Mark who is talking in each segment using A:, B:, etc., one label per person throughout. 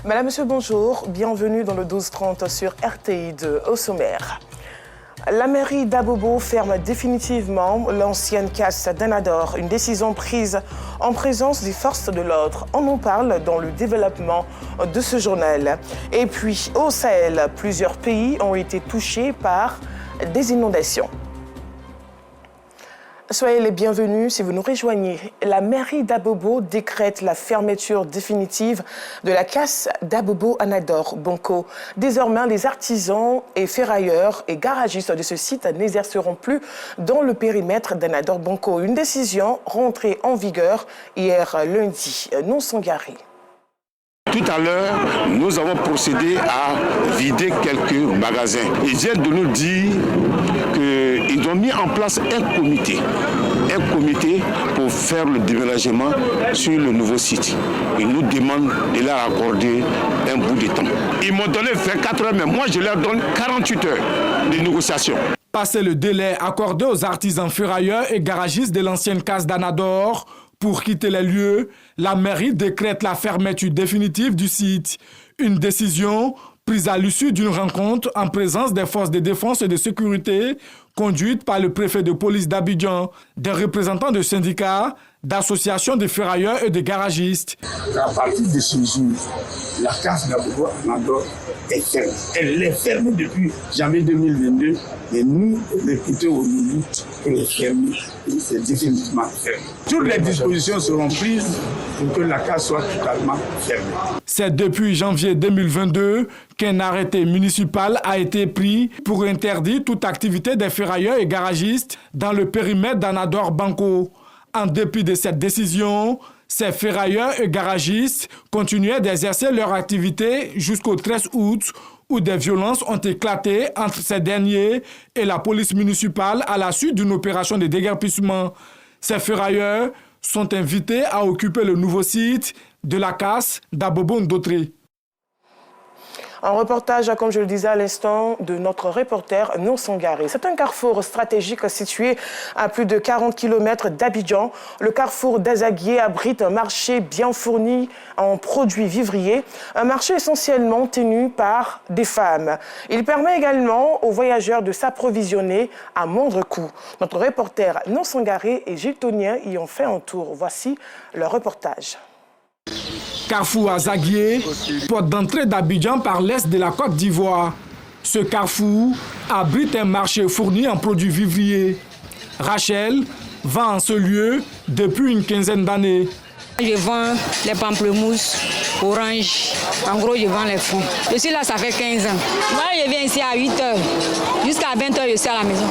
A: Madame, Monsieur, bonjour. Bienvenue dans le 12-30 sur RTI2 au sommaire. La mairie d'Abobo ferme définitivement l'ancienne casse d'Anador, une décision prise en présence des forces de l'ordre. On en parle dans le développement de ce journal. Et puis, au Sahel, plusieurs pays ont été touchés par des inondations. Soyez les bienvenus si vous nous rejoignez. La mairie d'Abobo décrète la fermeture définitive de la casse d'Abobo Anador Banco. Désormais, les artisans et ferrailleurs et garagistes de ce site n'exerceront plus dans le périmètre d'Anador Banco. Une décision rentrée en vigueur hier lundi. Non Sangari.
B: Tout à l'heure, nous avons procédé à vider quelques magasins. Ils viennent de nous dire qu'ils ont mis en place un comité pour faire le déménagement sur le nouveau site. Ils nous demandent de leur accorder un bout de temps. Ils m'ont donné 24 heures, mais moi je leur donne 48 heures de négociation.
C: Passé le délai accordé aux artisans ferrailleurs et garagistes de l'ancienne case d'Anador, pour quitter les lieux, la mairie décrète la fermeture définitive du site. Une décision prise à l'issue d'une rencontre en présence des forces de défense et de sécurité conduite par le préfet de police d'Abidjan, des représentants de syndicats, d'associations de ferrailleurs et de garagistes.
D: À partir de ce jour, la case d'Abobo Anador est fermée. Elle est fermée depuis janvier 2022 et nous, députés au Loulou, elle est fermée. C'est définitivement fermé. Toutes les dispositions seront prises pour que la case soit totalement fermée.
C: C'est depuis janvier 2022 qu'un arrêté municipal a été pris pour interdire toute activité des ferrailleurs et garagistes dans le périmètre d'Anador Banco. En dépit de cette décision, ces ferrailleurs et garagistes continuaient d'exercer leur activité jusqu'au 13 août, où des violences ont éclaté entre ces derniers et la police municipale à la suite d'une opération de déguerpissement. Ces ferrailleurs sont invités à occuper le nouveau site de la casse d'Abobo Ndotré.
A: Un reportage, comme je le disais à l'instant, de notre reporter Non Sangari. C'est un carrefour stratégique situé à plus de 40 km d'Abidjan. Le carrefour d'Azaguié abrite un marché bien fourni en produits vivriers, un marché essentiellement tenu par des femmes. Il permet également aux voyageurs de s'approvisionner à moindre coût. Notre reporter Non Sangari et Gilles Tonien y ont fait un tour. Voici le reportage.
C: Carrefour Azaguié, porte d'entrée d'Abidjan par l'est de la Côte d'Ivoire. Ce carrefour abrite un marché fourni en produits vivriers. Rachel vend en ce lieu depuis une quinzaine d'années.
E: Je vends les pamplemousses, oranges, en gros je vends les fruits. Je suis là, ça fait 15 ans. Moi je viens ici à 8 h, jusqu'à 20 h je suis à la maison.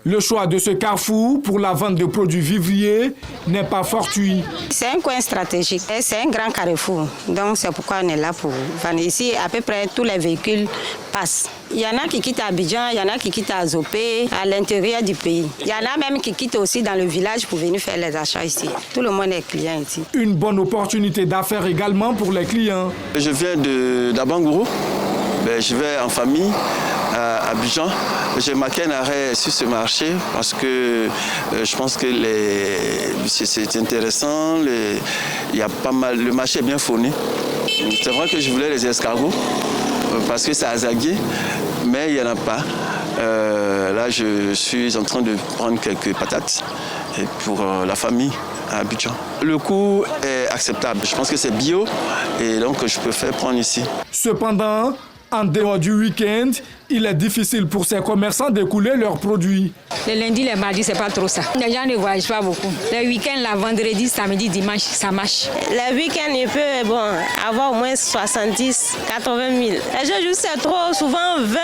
C: Le choix de ce carrefour pour la vente de produits vivriers n'est pas fortuit.
F: C'est un coin stratégique, c'est un grand carrefour. Donc c'est pourquoi on est là pour vendre. Ici, à peu près tous les véhicules passent. Il y en a qui quittent Abidjan, il y en a qui quittent Azopé, à l'intérieur du pays. Il y en a même qui quittent aussi dans le village pour venir faire les achats ici. Tout le monde est client ici.
C: Une bonne opportunité d'affaires également pour les clients.
G: Je viens d'Abangourou. Je vais en famille à Abidjan. J'ai marqué un arrêt sur ce marché parce que je pense que c'est intéressant. Il y a pas mal, le marché est bien fourni. C'est vrai que je voulais les escargots parce que c'est Azaguié, mais il n'y en a pas. Là, je suis en train de prendre quelques patates pour la famille à Abidjan. Le coût est acceptable. Je pense que c'est bio et donc je préfère prendre ici.
C: Cependant, en dehors du week-end, il est difficile pour ces commerçants d'écouler leurs produits.
E: Les lundis, les mardis, c'est pas trop ça. Les gens ne voyagent pas beaucoup. Les week-ends, la vendredi, samedi, dimanche, ça marche.
F: Les week-ends, il peut avoir au moins 70, 80 000. Les gens, c'est trop, souvent 20 000,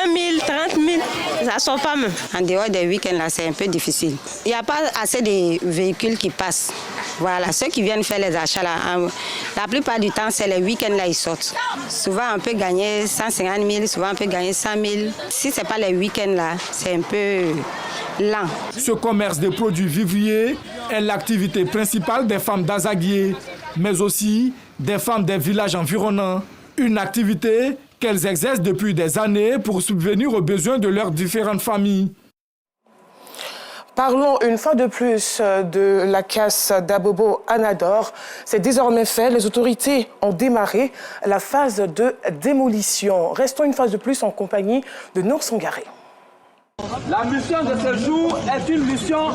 F: 30 000. Ça ne sort pas même. En dehors des week-ends, là, c'est un peu difficile. Il n'y a pas assez de véhicules qui passent. Voilà, ceux qui viennent faire les achats, là, la plupart du temps, c'est les week-ends, là, ils sortent. Souvent, on peut gagner 150 000, souvent, on peut gagner 100 000. Si ce n'est pas les week-ends, là, c'est un peu lent.
C: Ce commerce de produits vivriers est l'activité principale des femmes d'Azaguié, mais aussi des femmes des villages environnants. Une activité qu'elles exercent depuis des années pour subvenir aux besoins de leurs différentes familles.
A: Parlons une fois de plus de la casse d'Abobo Anador. C'est désormais fait. Les autorités ont démarré la phase de démolition. Restons une fois de plus en compagnie de Nour Sangaré.
H: La mission de ce jour est une mission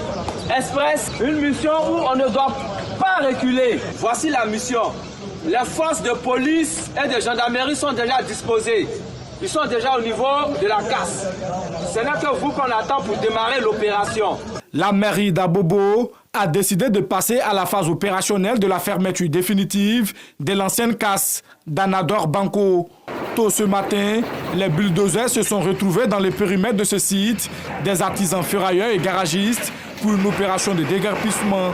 H: express, une mission où on ne doit pas reculer. Voici la mission. Les forces de police et de gendarmerie sont déjà disposées. Ils sont déjà au niveau de la casse. Ce n'est que vous qu'on attend pour démarrer l'opération.
C: La mairie d'Abobo a décidé de passer à la phase opérationnelle de la fermeture définitive de l'ancienne casse d'Anador Banco. Tôt ce matin, les bulldozers se sont retrouvés dans le périmètre de ce site, des artisans ferrailleurs et garagistes pour une opération de déguerpissement.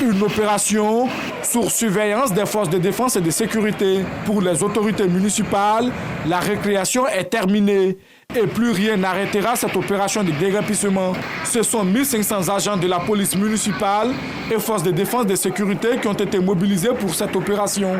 C: Une opération sous surveillance des forces de défense et de sécurité. Pour les autorités municipales, la récréation est terminée et plus rien n'arrêtera cette opération de déguerpissement. Ce sont 1500 agents de la police municipale et forces de défense et de sécurité qui ont été mobilisés pour cette opération.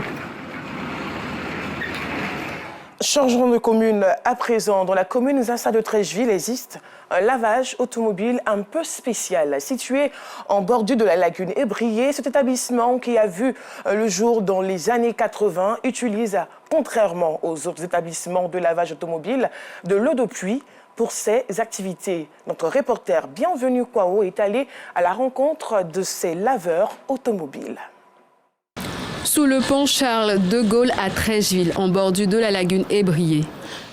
A: Changeons de commune à présent. Dans la commune Zassa de Treichville existe un lavage automobile un peu spécial. Situé en bordure de la lagune Ébrié, cet établissement qui a vu le jour dans les années 80 utilise, contrairement aux autres établissements de lavage automobile, de l'eau de pluie pour ses activités. Notre reporter Bienvenue Kwao est allé à la rencontre de ces laveurs automobiles.
I: Sous le pont Charles de Gaulle à Treichville, en bordure de la lagune Ébrié.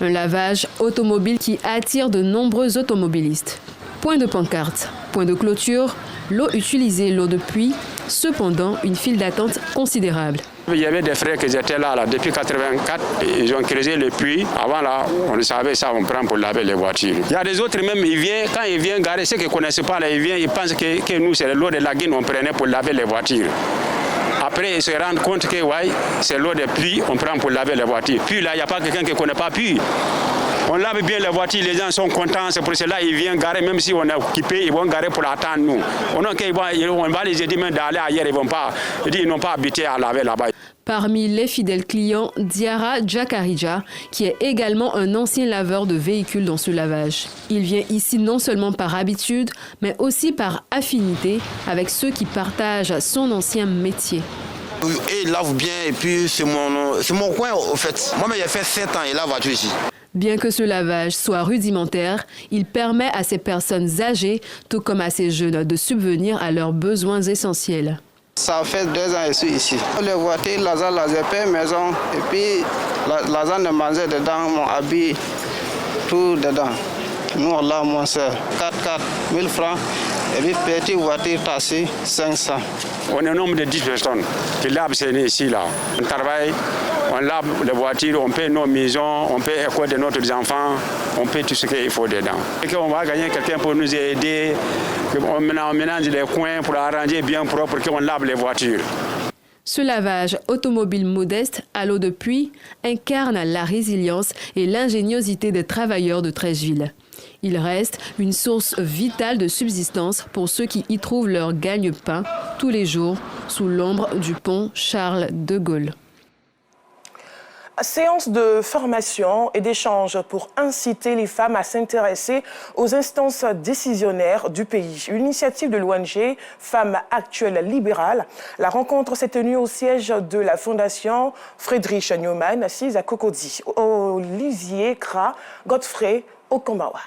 I: Un lavage automobile qui attire de nombreux automobilistes. Point de pancarte, point de clôture, l'eau utilisée, l'eau de pluie, cependant une file d'attente considérable.
J: Il y avait des frères qui étaient là depuis 1984. Ils ont creusé le puits. Avant, là, on savait ça, on prend pour laver les voitures. Il y a des autres même, quand ils viennent garer, ceux qui ne connaissent pas, là, ils pensent que nous, c'est l'eau de la lagune, on prenait pour laver les voitures. Après, ils se rendent compte que ouais, c'est l'eau de pluie, on prend pour laver les voitures. Puis là, il n'y a pas quelqu'un qui ne connaît pas. Puis, on lave bien les voitures, les gens sont contents. C'est pour cela qu'ils viennent garer, même si on est occupé, ils vont garer pour attendre nous. On va les aider même d'aller ailleurs, ils n'ont pas habité à laver là-bas.
I: Parmi les fidèles clients, Diara Djakarija, qui est également un ancien laveur de véhicules dans ce lavage. Il vient ici non seulement par habitude, mais aussi par affinité avec ceux qui partagent son ancien métier.
K: Et il lave bien, et puis c'est mon coin au fait. Moi, j'ai fait 7 ans, il lave voiture ici.
I: Bien que ce lavage soit rudimentaire, il permet à ces personnes âgées, tout comme à ces jeunes, de subvenir à leurs besoins essentiels.
L: Ça fait 2 ans que je suis ici. Les voitures, l'argent, la ZP, maison, et puis l'argent de manger dedans, mon habit, tout dedans. Nous, on l'a moins cher. 1000 francs, et puis petite voiture taxi, 500.
J: On est un nombre de 10 personnes qui lavent ici, là. On travaille, on lave les voitures, on paie nos maisons, on paie l'école de nos enfants, on paie tout ce qu'il faut dedans. Et qu'on va gagner quelqu'un pour nous aider, on mélange les coins pour arranger bien propre, qu'on lave les voitures.
I: Ce lavage automobile modeste à l'eau de pluie incarne la résilience et l'ingéniosité des travailleurs de Treichville. Il reste une source vitale de subsistance pour ceux qui y trouvent leur gagne-pain tous les jours sous l'ombre du pont Charles de Gaulle.
A: Séance de formation et d'échange pour inciter les femmes à s'intéresser aux instances décisionnaires du pays. Une initiative de l'ONG Femmes Actuelles Libérales. La rencontre s'est tenue au siège de la Fondation Friedrich Naumann, assise à Cocody. Olivier Kra, Godfrey Okombawa.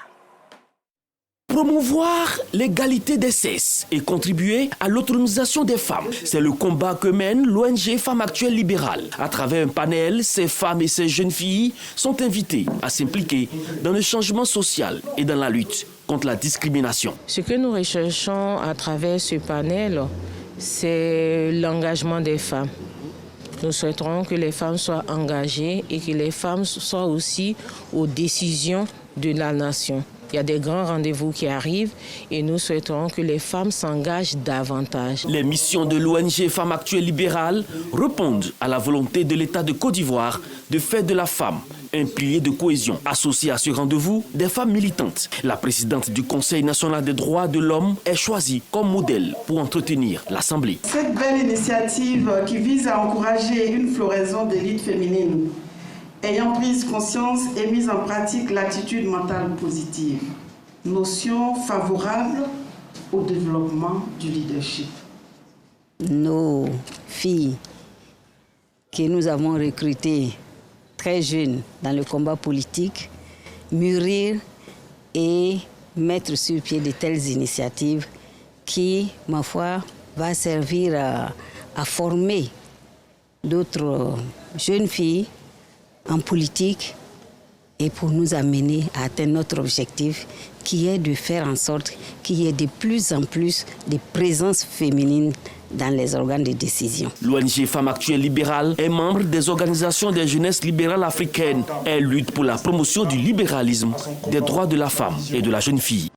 M: Promouvoir l'égalité des sexes et contribuer à l'autonomisation des femmes. C'est le combat que mène l'ONG Femmes Actuelles Libérales. À travers un panel, ces femmes et ces jeunes filles sont invitées à s'impliquer dans le changement social et dans la lutte contre la discrimination.
N: Ce que nous recherchons à travers ce panel, c'est l'engagement des femmes. Nous souhaiterons que les femmes soient engagées et que les femmes soient aussi aux décisions de la nation. Il y a des grands rendez-vous qui arrivent et nous souhaiterons que les femmes s'engagent davantage.
M: Les missions de l'ONG Femmes Actuelles Libérales répondent à la volonté de l'État de Côte d'Ivoire de faire de la femme un pilier de cohésion. Associée à ce rendez-vous, des femmes militantes. La présidente du Conseil national des droits de l'homme est choisie comme modèle pour entretenir l'Assemblée.
O: Cette belle initiative qui vise à encourager une floraison d'élites féminines, ayant pris conscience et mis en pratique l'attitude mentale positive, notion favorable au développement du leadership.
P: Nos filles que nous avons recrutées très jeunes dans le combat politique, mûrir et mettre sur pied de telles initiatives qui, ma foi, va servir à former d'autres jeunes filles en politique et pour nous amener à atteindre notre objectif qui est de faire en sorte qu'il y ait de plus en plus de présence féminine dans les organes de décision.
M: L'ONG Femmes Actuelles Libérales est membre des organisations des jeunesses libérales africaines. Elle lutte pour la promotion du libéralisme, des droits de la femme et de la jeune fille.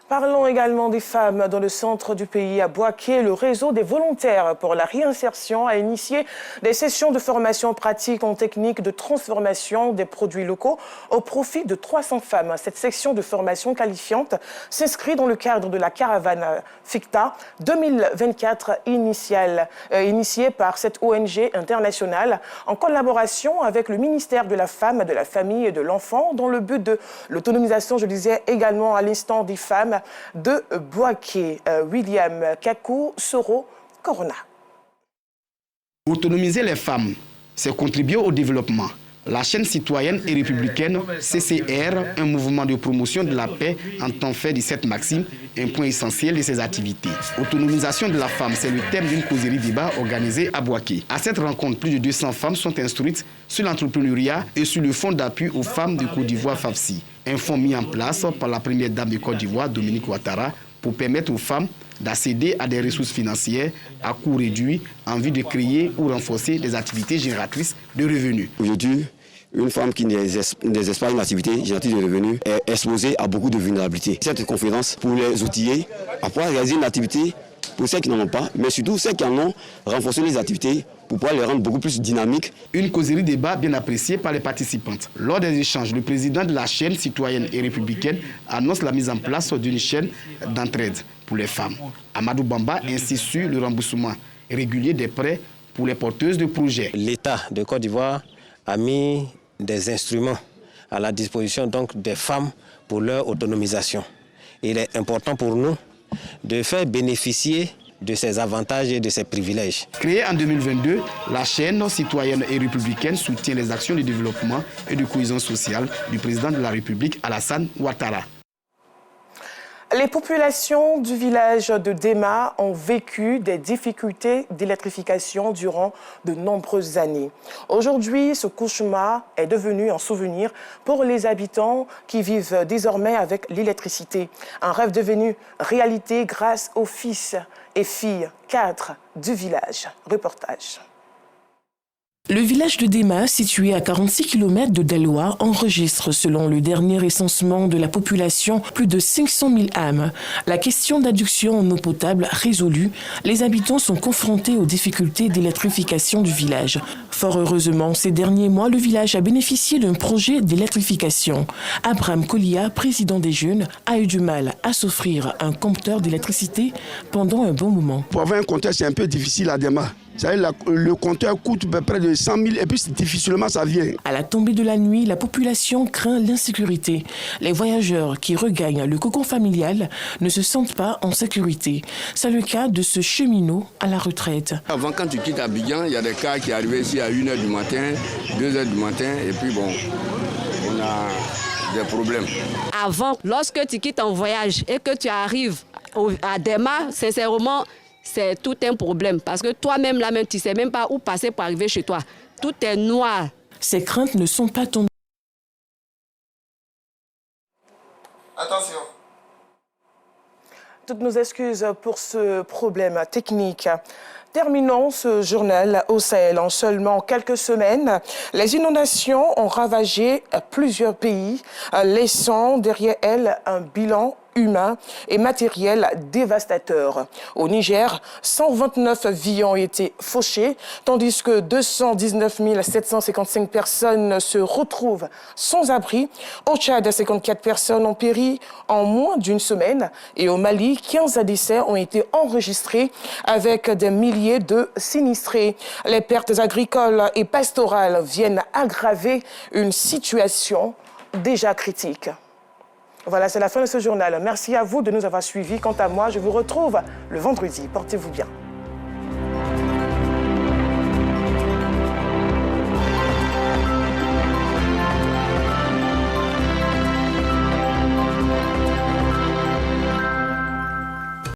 A: Parlons également des femmes dans le centre du pays. À Bouaké, le réseau des volontaires pour la réinsertion a initié des sessions de formation pratique en technique de transformation des produits locaux au profit de 300 femmes. Cette section de formation qualifiante s'inscrit dans le cadre de la caravane FICTA 2024 initiée par cette ONG internationale en collaboration avec le ministère de la Femme, de la Famille et de l'Enfant dans le but de l'autonomisation, je disais également à l'instant, des femmes de Bouaké. William Kakou Soro Corona.
Q: Autonomiser les femmes, c'est contribuer au développement. La chaîne citoyenne et républicaine CCR, un mouvement de promotion de la paix, entend faire de cette maxime un point essentiel de ses activités. Autonomisation de la femme, c'est le thème d'une causerie débat organisée à Bouaké. À cette rencontre, plus de 200 femmes sont instruites sur l'entrepreneuriat et sur le fonds d'appui aux femmes de Côte d'Ivoire FAFSI. Un fonds mis en place par la première dame de Côte d'Ivoire, Dominique Ouattara, pour permettre aux femmes d'accéder à des ressources financières à coût réduit en vue de créer ou renforcer des activités génératrices de revenus.
R: Aujourd'hui, une femme qui n'exerce pas une activité génératrice de revenus est exposée à beaucoup de vulnérabilité. Cette conférence, pour les outiller, à pouvoir réaliser une activité pour celles qui n'en ont pas, mais surtout celles qui en ont, renforcer les activités pour pouvoir les rendre beaucoup plus dynamiques.
Q: Une causerie débat bien appréciée par les participantes. Lors des échanges, le président de la chaîne citoyenne et républicaine annonce la mise en place d'une chaîne d'entraide pour les femmes. Amadou Bamba insiste sur le remboursement régulier des prêts pour les porteuses de projets.
S: L'État de Côte d'Ivoire a mis des instruments à la disposition donc des femmes pour leur autonomisation. Il est important pour nous de faire bénéficier de ces avantages et de ces privilèges.
Q: Créée en 2022, la chaîne citoyenne et républicaine soutient les actions de développement et de cohésion sociale du président de la République, Alassane Ouattara.
A: Les populations du village de Dema ont vécu des difficultés d'électrification durant de nombreuses années. Aujourd'hui, ce cauchemar est devenu un souvenir pour les habitants qui vivent désormais avec l'électricité. Un rêve devenu réalité grâce aux fils et filles 4 du village. Reportage.
T: Le village de Dema, situé à 46 km de Deloa, enregistre, selon le dernier recensement de la population, plus de 500 000 âmes. La question d'adduction en eau potable résolue, les habitants sont confrontés aux difficultés d'électrification du village. Fort heureusement, ces derniers mois, le village a bénéficié d'un projet d'électrification. Abraham Kolia, président des jeunes, a eu du mal à s'offrir un compteur d'électricité pendant un bon moment.
D: Pour avoir un compteur, c'est un peu difficile à Dema. Le compteur coûte près de 100 000 et puis difficilement ça vient.
T: À la tombée de la nuit, la population craint l'insécurité. Les voyageurs qui regagnent le cocon familial ne se sentent pas en sécurité. C'est le cas de ce cheminot à la retraite.
U: Avant, quand tu quittes Abidjan, il y a des cas qui arrivaient ici à 1h du matin, 2h du matin, et puis bon, on a des problèmes.
V: Avant, lorsque tu quittes en voyage et que tu arrives à Dema, sincèrement, c'est tout un problème parce que toi-même, là même, tu ne sais même pas où passer pour arriver chez toi. Tout est noir.
T: Ces craintes ne sont pas tombées.
A: Attention. Toutes nos excuses pour ce problème technique. Terminons ce journal au Sahel. En seulement quelques semaines, les inondations ont ravagé plusieurs pays, laissant derrière elles un bilan humains et matériels dévastateurs. Au Niger, 129 vies ont été fauchées, tandis que 219 755 personnes se retrouvent sans abri. Au Tchad, 54 personnes ont péri en moins d'une semaine. Et au Mali, 15 décès ont été enregistrés avec des milliers de sinistrés. Les pertes agricoles et pastorales viennent aggraver une situation déjà critique. Voilà, c'est la fin de ce journal. Merci à vous de nous avoir suivis. Quant à moi, je vous retrouve le vendredi. Portez-vous bien.